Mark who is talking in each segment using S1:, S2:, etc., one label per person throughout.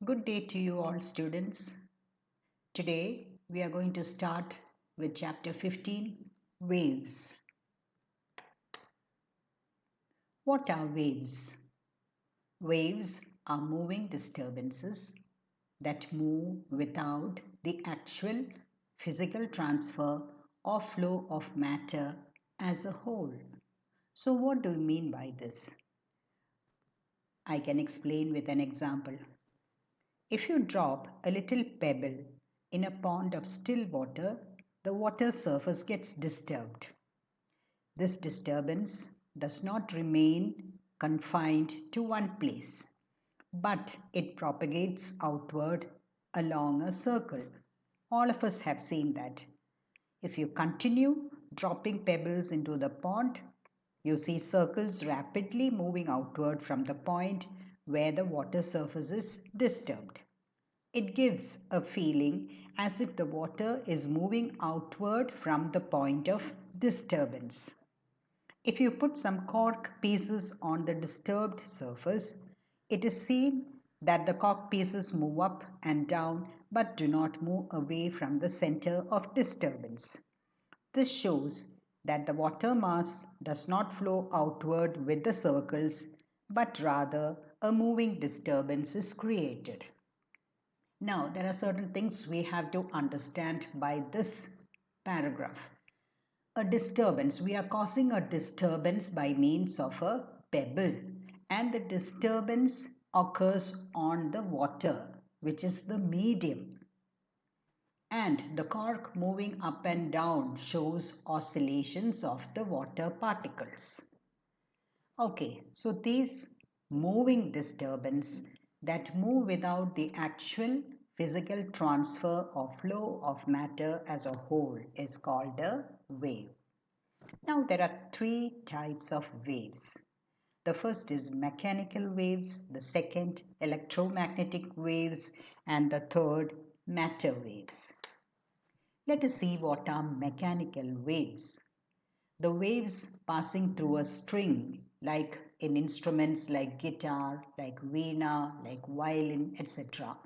S1: Good day to you all, students. Today we are going to start with chapter 15, Waves. What are waves? Waves are moving disturbances that move without the actual physical transfer or flow of matter as a whole. So, what do we mean by this? I can explain with an example. If you drop a little pebble in a pond of still water, the water surface gets disturbed. This disturbance does not remain confined to one place, but it propagates outward along a circle. All of us have seen that. If you continue dropping pebbles into the pond, you see circles rapidly moving outward from the point where the water surface is disturbed. It gives a feeling as if the water is moving outward from the point of disturbance. If you put some cork pieces on the disturbed surface, it is seen that the cork pieces move up and down but do not move away from the center of disturbance. This shows that the water mass does not flow outward with the circles, but rather a moving disturbance is created. Now, there are certain things we have to understand by this paragraph. A disturbance. We are causing a disturbance by means of a pebble, and the disturbance occurs on the water, which is the medium. And the cork moving up and down shows oscillations of the water particles. Okay, so these moving disturbance that move without the actual physical transfer or flow of matter as a whole is called a wave. Now there are three types of waves. The first is mechanical waves, the second electromagnetic waves, and the third matter waves. Let us see what are mechanical waves. The waves passing through a string, like in instruments like guitar, like veena, like violin, etc.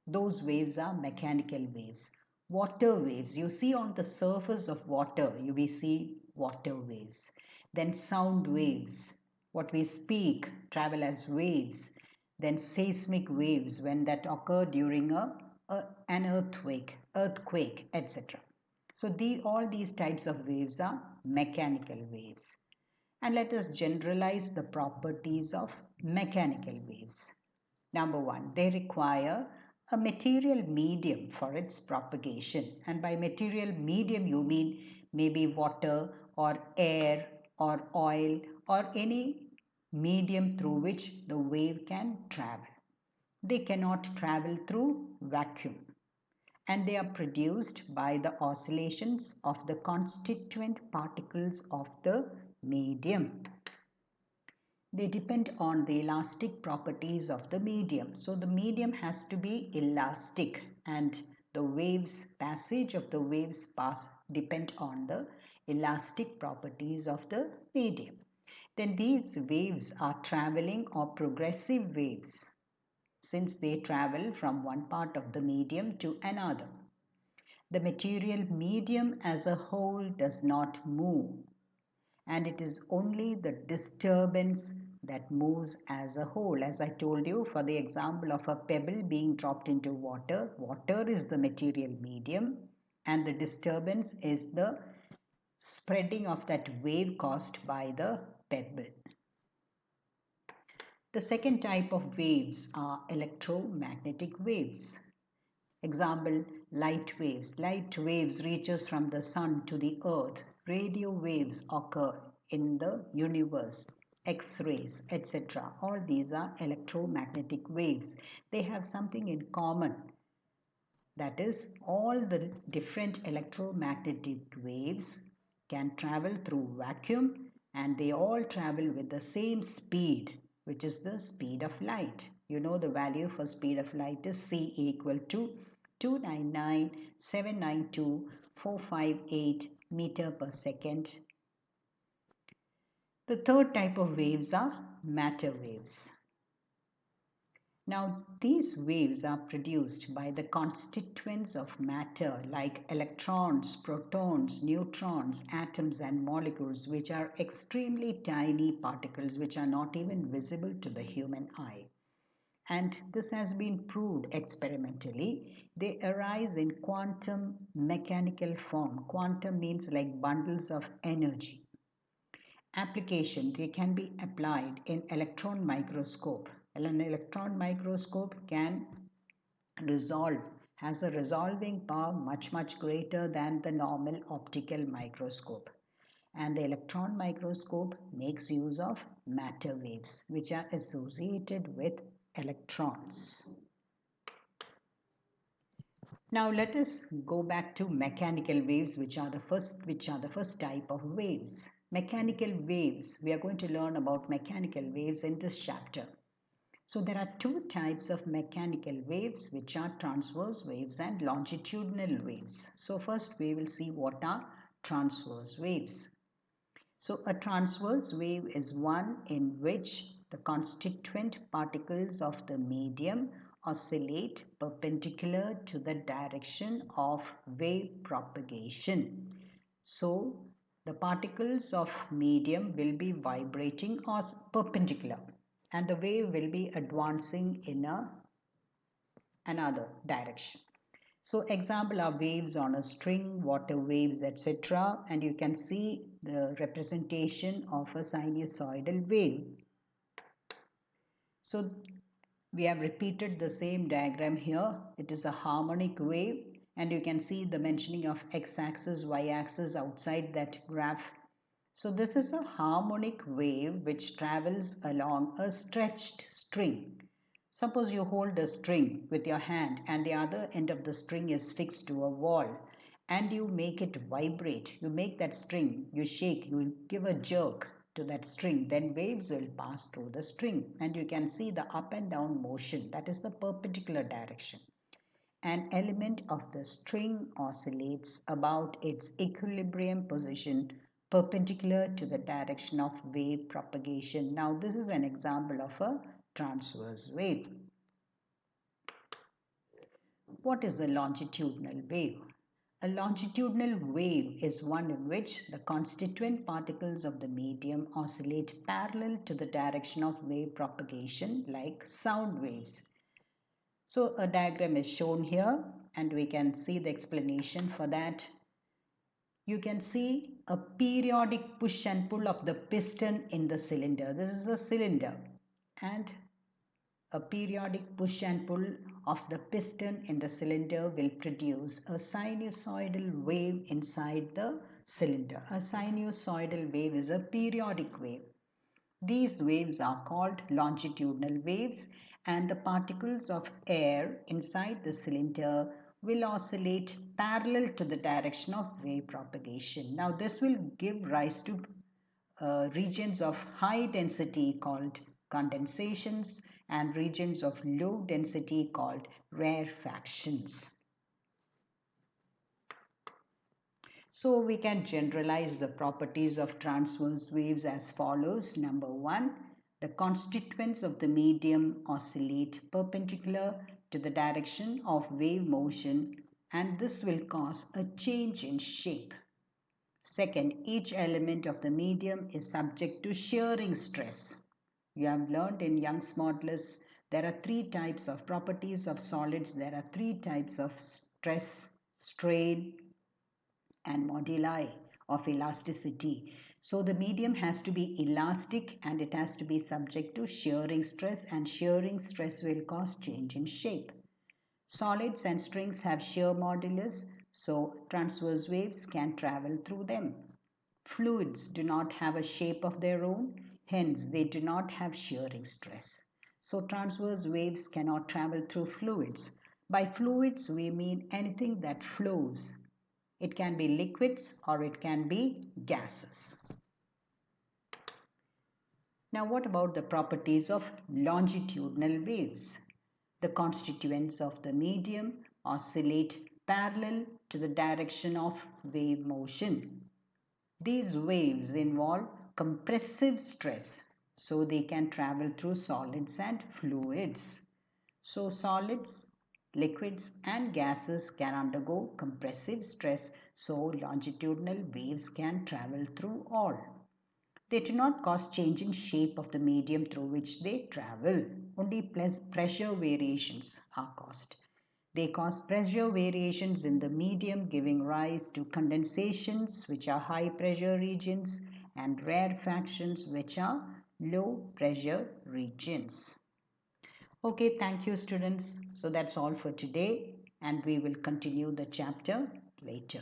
S1: Those waves are mechanical waves. Water waves, you see on the surface of water, you will see water waves. Then sound waves, what we speak travel as waves. Then seismic waves, when that occur during an earthquake, etc. So all these types of waves are mechanical waves. And let us generalize the properties of mechanical waves. Number one, they require a material medium for its propagation. And by material medium, you mean maybe water or air or oil or any medium through which the wave can travel. They cannot travel through vacuum, and they are produced by the oscillations of the constituent particles of the medium. They depend on the elastic properties of the medium. So the medium has to be elastic, and the passage of the waves depend on the elastic properties of the medium. Then these waves are traveling or progressive waves, since they travel from one part of the medium to another. The material medium as a whole does not move, and it is only the disturbance that moves as a whole. As I told you, for the example of a pebble being dropped into water, water is the material medium, and the disturbance is the spreading of that wave caused by the pebble. The second type of waves are electromagnetic waves. Example, light waves. Light waves reaches from the sun to the earth. Radio waves occur in the universe. X-rays, etc. All these are electromagnetic waves. They have something in common. That is, all the different electromagnetic waves can travel through vacuum, and they all travel with the same speed, which is the speed of light. You know the value for speed of light is c equal to 299,792,458 meter per second. The third type of waves are matter waves. Now, these waves are produced by the constituents of matter like electrons, protons, neutrons, atoms, and molecules, which are extremely tiny particles which are not even visible to the human eye. And this has been proved experimentally. They arise in quantum mechanical form. Quantum means like bundles of energy. Application, they can be applied in electron microscope. An electron microscope can resolve, has a resolving power much greater than the normal optical microscope. And the electron microscope makes use of matter waves which are associated with electrons. Now let us go back to mechanical waves, which are the first type of waves. Mechanical waves, we are going to learn about mechanical waves in this chapter. So there are two types of mechanical waves, which are transverse waves and longitudinal waves. So first we will see what are transverse waves. So a transverse wave is one in which the constituent particles of the medium oscillate perpendicular to the direction of wave propagation. So the particles of medium will be vibrating or perpendicular, and the wave will be advancing in another direction. So example are waves on a string, water waves, etc. And you can see the representation of a sinusoidal wave. So we have repeated the same diagram here. It is a harmonic wave, and you can see the mentioning of x-axis, y-axis outside that graph. So this is a harmonic wave which travels along a stretched string. Suppose you hold a string with your hand and the other end of the string is fixed to a wall, and you make it vibrate. You make that string, you shake, you give a jerk to that string, then waves will pass through the string, and you can see the up and down motion. That is the perpendicular direction. An element of the string oscillates about its equilibrium position perpendicular to the direction of wave propagation. Now this is an example of a transverse wave. What is a longitudinal wave? A longitudinal wave is one in which the constituent particles of the medium oscillate parallel to the direction of wave propagation, like sound waves. So a diagram is shown here, and we can see the explanation for that. You can see a periodic push and pull of the piston in the cylinder. This is a cylinder, and a periodic push and pull of the piston in the cylinder will produce a sinusoidal wave inside the cylinder. A sinusoidal wave is a periodic wave. These waves are called longitudinal waves, and the particles of air inside the cylinder will oscillate parallel to the direction of wave propagation. Now this will give rise to regions of high density called condensations and regions of low density called rarefactions. So we can generalize the properties of transverse waves as follows. Number one, the constituents of the medium oscillate perpendicular to the direction of wave motion, and this will cause a change in shape. Second, each element of the medium is subject to shearing stress. You have learned in Young's modulus there are three types of properties of solids. There are three types of stress, strain, and moduli of elasticity. So the medium has to be elastic and it has to be subject to shearing stress, and shearing stress will cause change in shape. Solids and strings have shear modulus, so transverse waves can travel through them. Fluids do not have a shape of their own, hence they do not have shearing stress. So transverse waves cannot travel through fluids. By fluids we mean anything that flows. It can be liquids or it can be gases. Now what about the properties of longitudinal waves? The constituents of the medium oscillate parallel to the direction of wave motion. These waves involve compressive stress, so they can travel through solids and fluids. So solids, liquids and gases can undergo compressive stress, so longitudinal waves can travel through all. They do not cause change in shape of the medium through which they travel. Only pressure variations are caused. They cause pressure variations in the medium, giving rise to condensations, which are high pressure regions, and rarefactions, which are low pressure regions. Okay, thank you, students. So that's all for today, and we will continue the chapter later.